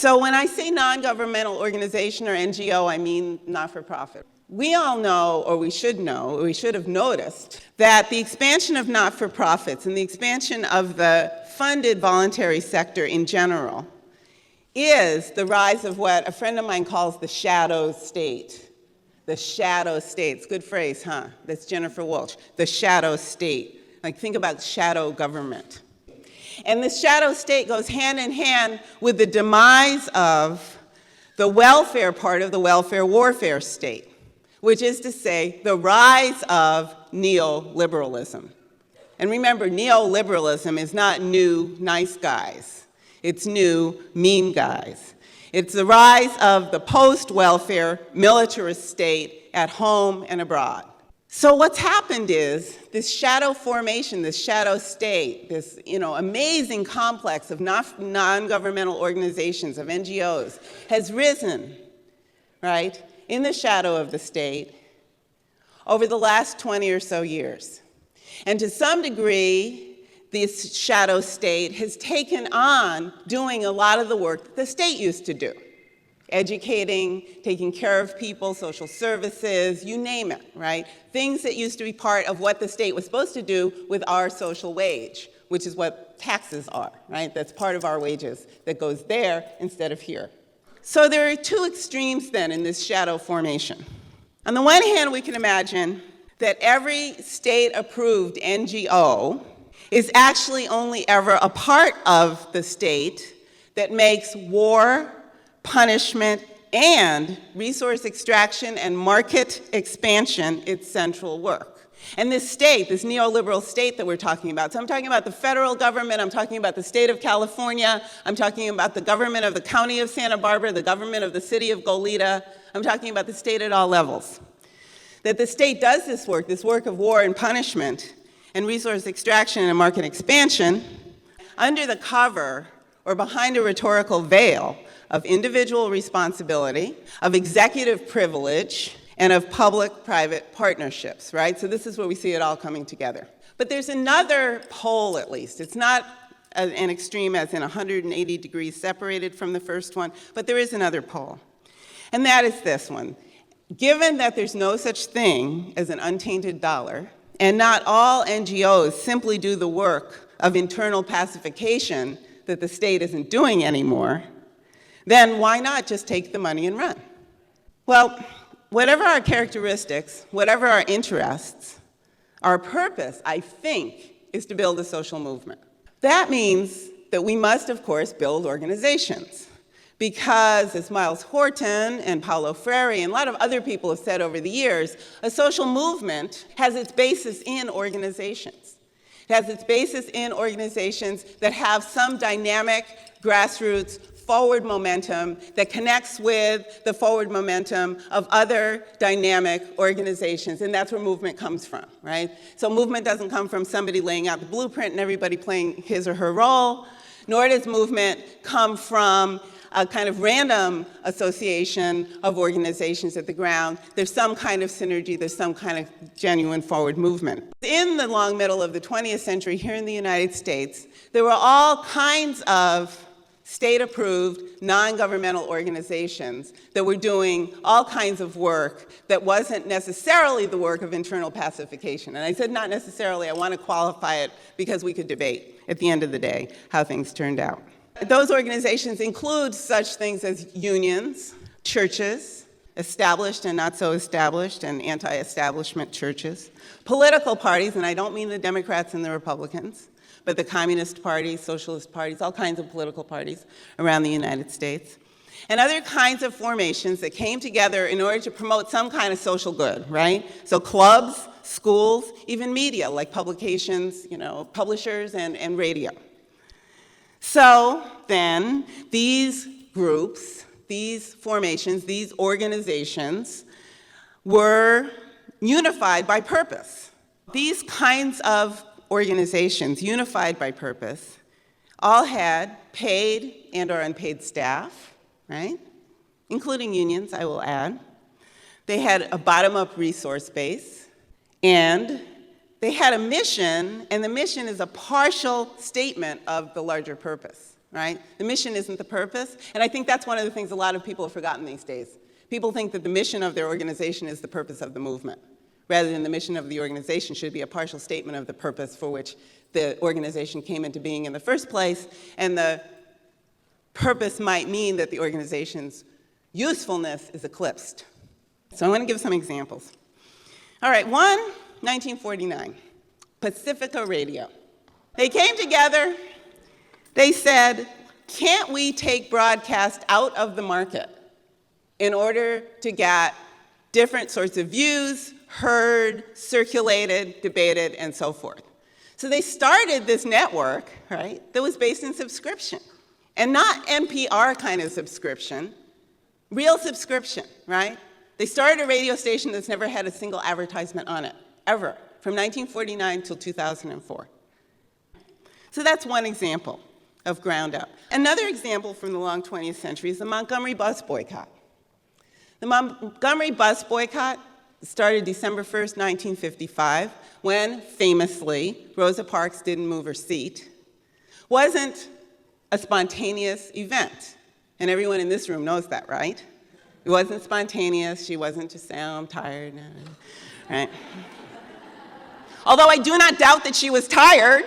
So when I say non-governmental organization or NGO, I mean not-for-profit. We all know, or we should know, or we should have noticed, that the expansion of not-for-profits and the expansion of the funded voluntary sector in general is the rise of what a friend of mine calls the shadow state. The shadow state. It's a good phrase, huh? That's Jennifer Walsh. The shadow state. Like, think about shadow government. And this shadow state goes hand in hand with the demise of the welfare part of the welfare warfare state, which is to say, the rise of neoliberalism. And remember, neoliberalism is not new nice guys. It's new mean guys. It's the rise of the post-welfare militarist state at home and abroad. So what's happened is this shadow formation, this shadow state, this amazing complex of non-governmental organizations, of NGOs, has risen, right, in the shadow of the state over the last 20 or so years. And to some degree, this shadow state has taken on doing a lot of the work that the state used to do. Educating, taking care of people, social services, you name it, right? Things that used to be part of what the state was supposed to do with our social wage, which is what taxes are, right? That's part of our wages that goes there instead of here. So there are two extremes then in this shadow formation. On the one hand, we can imagine that every state-approved NGO is actually only ever a part of the state that makes war, punishment, and resource extraction and market expansion its central work. And this state, this neoliberal state that we're talking about, so I'm talking about the federal government, I'm talking about the state of California, I'm talking about the government of the county of Santa Barbara, the government of the city of Goleta, I'm talking about the state at all levels. That the state does this work of war and punishment and resource extraction and market expansion under the cover or behind a rhetorical veil of individual responsibility, of executive privilege, and of public-private partnerships, right? So this is where we see it all coming together. But there's another pole, at least. It's not an extreme as in 180 degrees separated from the first one, but there is another pole. And that is this one. Given that there's no such thing as an untainted dollar, and not all NGOs simply do the work of internal pacification that the state isn't doing anymore, then why not just take the money and run? Well, whatever our characteristics, whatever our interests, our purpose, I think, is to build a social movement. That means that we must, of course, build organizations. Because, as Miles Horton and Paulo Freire and a lot of other people have said over the years, a social movement has its basis in organizations. It has its basis in organizations that have some dynamic, grassroots, forward momentum that connects with the forward momentum of other dynamic organizations, and that's where movement comes from, right? So movement doesn't come from somebody laying out the blueprint and everybody playing his or her role, nor does movement come from a kind of random association of organizations at the ground. There's some kind of synergy, there's some kind of genuine forward movement. In the long middle of the 20th century here in the United States, there were all kinds of state-approved, non-governmental organizations that were doing all kinds of work that wasn't necessarily the work of internal pacification. And I said not necessarily, I want to qualify it because we could debate at the end of the day how things turned out. Those organizations include such things as unions, churches, established and not so established, and anti-establishment churches, political parties, and I don't mean the Democrats and the Republicans, but the communist parties, socialist parties, all kinds of political parties around the United States, and other kinds of formations that came together in order to promote some kind of social good, right? So clubs, schools, even media, like publications, publishers and radio. So then, these groups, these formations, these organizations were unified by purpose. These kinds of organizations, unified by purpose, all had paid and or unpaid staff, right? Including unions, I will add. They had a bottom-up resource base, and they had a mission, and the mission is a partial statement of the larger purpose, right? The mission isn't the purpose, and I think that's one of the things a lot of people have forgotten these days. People think that the mission of their organization is the purpose of the movement, rather than the mission of the organization should be a partial statement of the purpose for which the organization came into being in the first place, and the purpose might mean that the organization's usefulness is eclipsed. So I'm going to give some examples. All right, 1949, Pacifica Radio. They came together, they said, can't we take broadcast out of the market in order to get different sorts of views heard, circulated, debated, and so forth? So they started this network, right, that was based in subscription, and not NPR kind of subscription, real subscription, right? They started a radio station that's never had a single advertisement on it, ever, from 1949 till 2004. So that's one example of ground up. Another example from the long 20th century is the Montgomery bus boycott. The Montgomery bus boycott started December 1st, 1955, when, famously, Rosa Parks didn't move her seat. Wasn't a spontaneous event, and everyone in this room knows that, right? It wasn't spontaneous. She wasn't just saying, oh, I'm tired, right? Although I do not doubt that she was tired.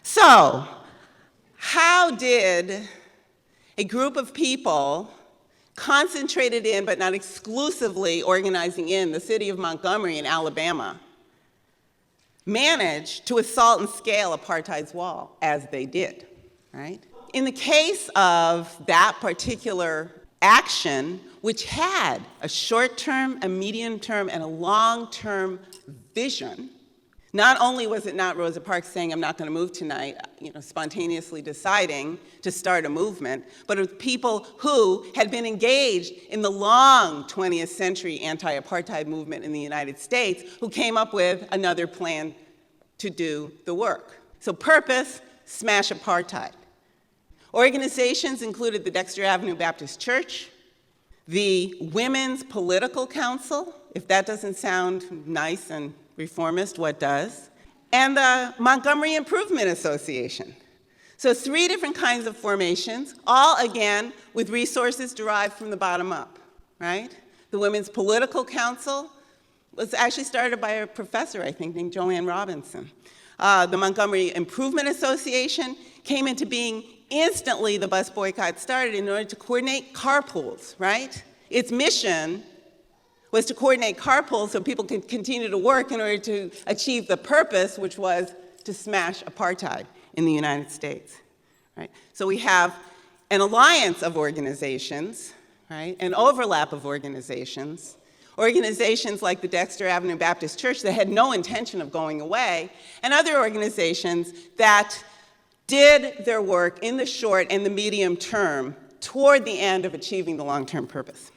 So, how did a group of people concentrated in, but not exclusively organizing in, the city of Montgomery in Alabama, manage to assault and scale apartheid's wall, as they did, right? In the case of that particular action, which had a short-term, a medium-term, and a long-term vision, not only was it not Rosa Parks saying, I'm not going to move tonight, spontaneously deciding to start a movement, but it was people who had been engaged in the long 20th century anti-apartheid movement in the United States who came up with another plan to do the work. So purpose, smash apartheid. Organizations included the Dexter Avenue Baptist Church, the Women's Political Council, if that doesn't sound nice and reformist, what does? And the Montgomery Improvement Association. So 3 different kinds of formations, all again with resources derived from the bottom up, right? The Women's Political Council was actually started by a professor, I think, named Joanne Robinson. The Montgomery Improvement Association came into being instantly the bus boycott started in order to coordinate carpools, right? Its mission was to coordinate carpools so people could continue to work in order to achieve the purpose, which was to smash apartheid in the United States, right? So we have an alliance of organizations, right? An overlap of organizations like the Dexter Avenue Baptist Church that had no intention of going away, and other organizations that did their work in the short and the medium term toward the end of achieving the long-term purpose.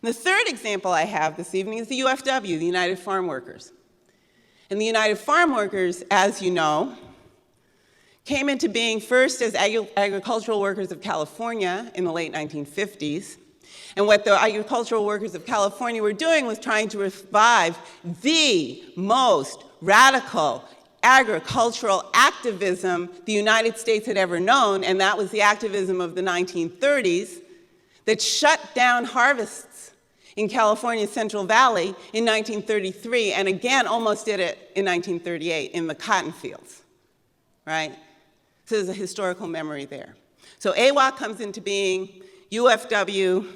And the third example I have this evening is the UFW, the United Farm Workers. And the United Farm Workers, as you know, came into being first as agricultural workers of California in the late 1950s. And what the agricultural workers of California were doing was trying to revive the most radical agricultural activism the United States had ever known, and that was the activism of the 1930s that shut down harvests in California's Central Valley in 1933, and again almost did it in 1938 in the cotton fields, right? So there's a historical memory there. So AWOC comes into being, UFW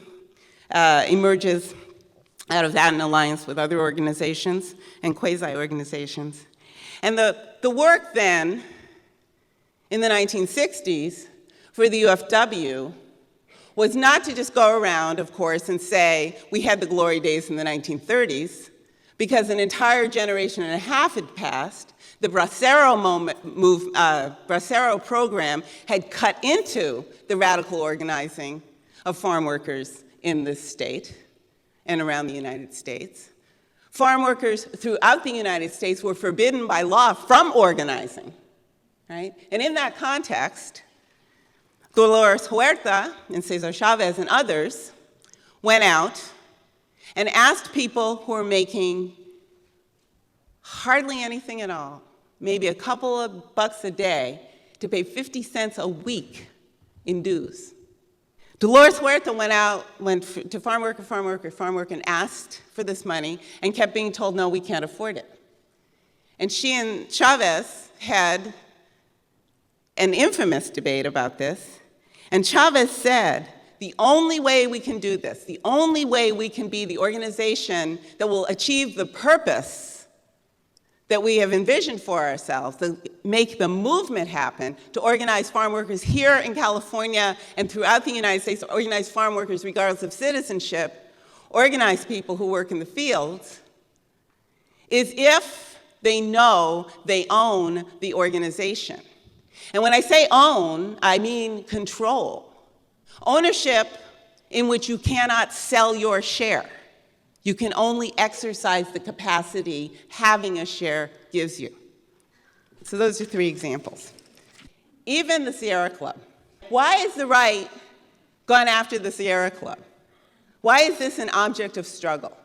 emerges out of that in alliance with other organizations and quasi-organizations. And the work then, in the 1960s, for the UFW was not to just go around, of course, and say, we had the glory days in the 1930s, because an entire generation and a half had passed. The Bracero program had cut into the radical organizing of farm workers in this state and around the United States. Farm workers throughout the United States were forbidden by law from organizing, right? And in that context, Dolores Huerta and Cesar Chavez and others went out and asked people who were making hardly anything at all, maybe a couple of bucks a day, to pay 50 cents a week in dues. Dolores Huerta went to farm worker, and asked for this money and kept being told, no, we can't afford it. And she and Chavez had an infamous debate about this. And Chavez said, the only way we can do this, the only way we can be the organization that will achieve the purpose that we have envisioned for ourselves, to make the movement happen, to organize farm workers here in California and throughout the United States, to organize farm workers regardless of citizenship, organize people who work in the fields, is if they know they own the organization. And when I say own, I mean control. Ownership in which you cannot sell your share. You can only exercise the capacity having a share gives you. So those are 3 examples. Even the Sierra Club. Why is the right gone after the Sierra Club? Why is this an object of struggle?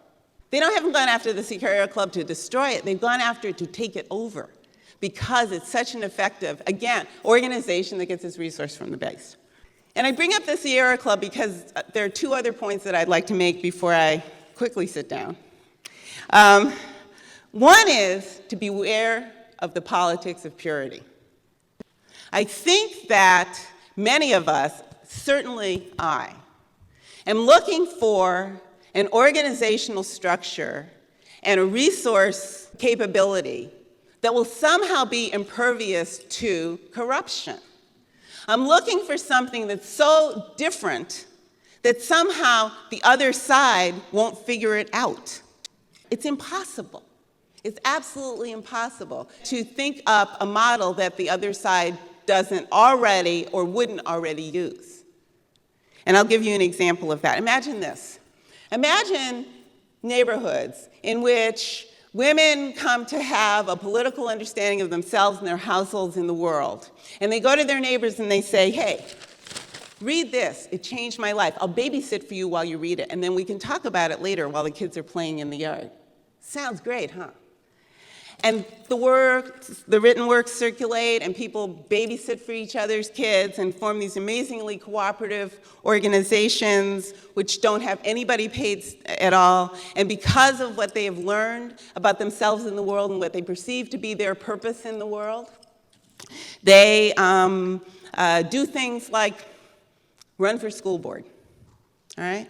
They haven't gone after the Sierra Club to destroy it. They've gone after it to take it over because it's such an effective, again, organization that gets its resource from the base. And I bring up the Sierra Club because there are 2 other points that I'd like to make before I quickly sit down. One is to beware of the politics of purity. I think that many of us, certainly I, am looking for an organizational structure and a resource capability that will somehow be impervious to corruption. I'm looking for something that's so different that somehow the other side won't figure it out. It's impossible. It's absolutely impossible to think up a model that the other side doesn't already or wouldn't already use. And I'll give you an example of that. Imagine this. Imagine neighborhoods in which women come to have a political understanding of themselves and their households in the world. And they go to their neighbors and they say, hey, read this. It changed my life. I'll babysit for you while you read it, and then we can talk about it later while the kids are playing in the yard. Sounds great, huh? And the written works circulate, and people babysit for each other's kids and form these amazingly cooperative organizations which don't have anybody paid at all. And because of what they have learned about themselves in the world and what they perceive to be their purpose in the world, they do things like run for school board, all right?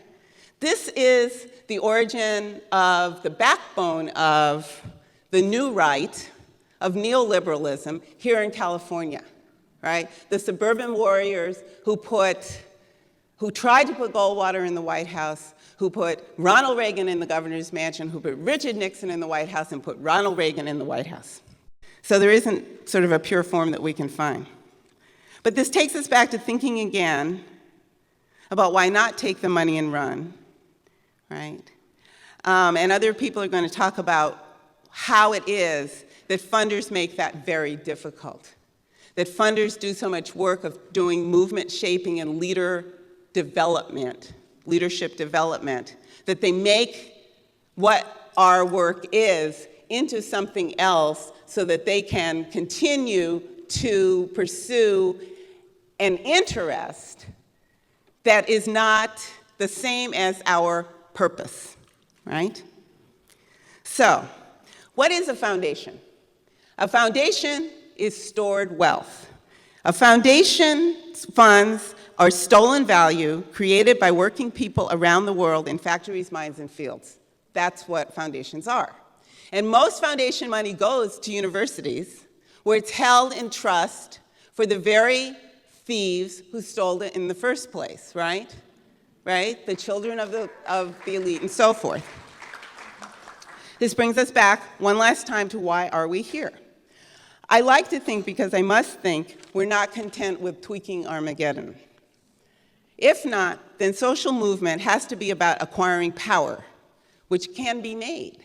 This is the origin of the backbone of the new right, of neoliberalism here in California, right? The suburban warriors who tried to put Goldwater in the White House, who put Ronald Reagan in the governor's mansion, who put Richard Nixon in the White House, and put Ronald Reagan in the White House. So there isn't sort of a pure form that we can find. But this takes us back to thinking again about why not take the money and run, right? And other people are going to talk about how it is that funders make that very difficult, that funders do so much work of doing movement shaping and leadership development, that they make what our work is into something else so that they can continue to pursue an interest that is not the same as our purpose, right? So, what is a foundation? A foundation is stored wealth. A foundation's funds are stolen value created by working people around the world in factories, mines, and fields. That's what foundations are. And most foundation money goes to universities, where it's held in trust for the very thieves who stole it in the first place, right? Right? The children of the elite and so forth. This brings us back one last time to why are we here? I like to think, because I must think, we're not content with tweaking Armageddon. If not, then social movement has to be about acquiring power, which can be made.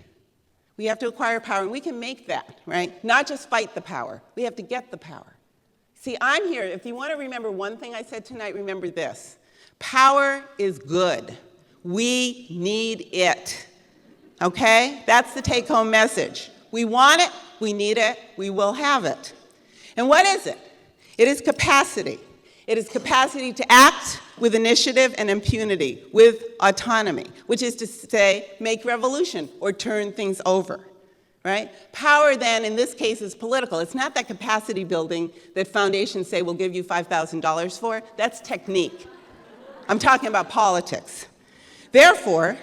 We have to acquire power, and we can make that, right? Not just fight the power. We have to get the power. See, I'm here. If you want to remember one thing I said tonight, remember this. Power is good. We need it. Okay? That's the take-home message. We want it, we need it, we will have it. And what is it? It is capacity. It is capacity to act with initiative and impunity, with autonomy, which is to say, make revolution or turn things over, right? Power then, in this case, is political. It's not that capacity building that foundations say we'll give you $5,000 for. That's technique. I'm talking about politics. Therefore,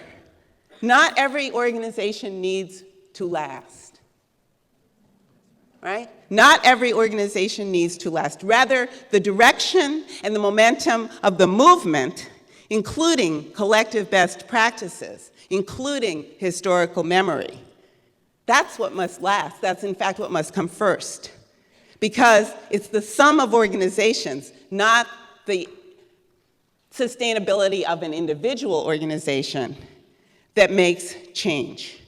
not every organization needs to last, right? Not every organization needs to last. Rather, the direction and the momentum of the movement, including collective best practices, including historical memory, that's what must last. That's, in fact, what must come first. Because it's the sum of organizations, not the sustainability of an individual organization, that makes change.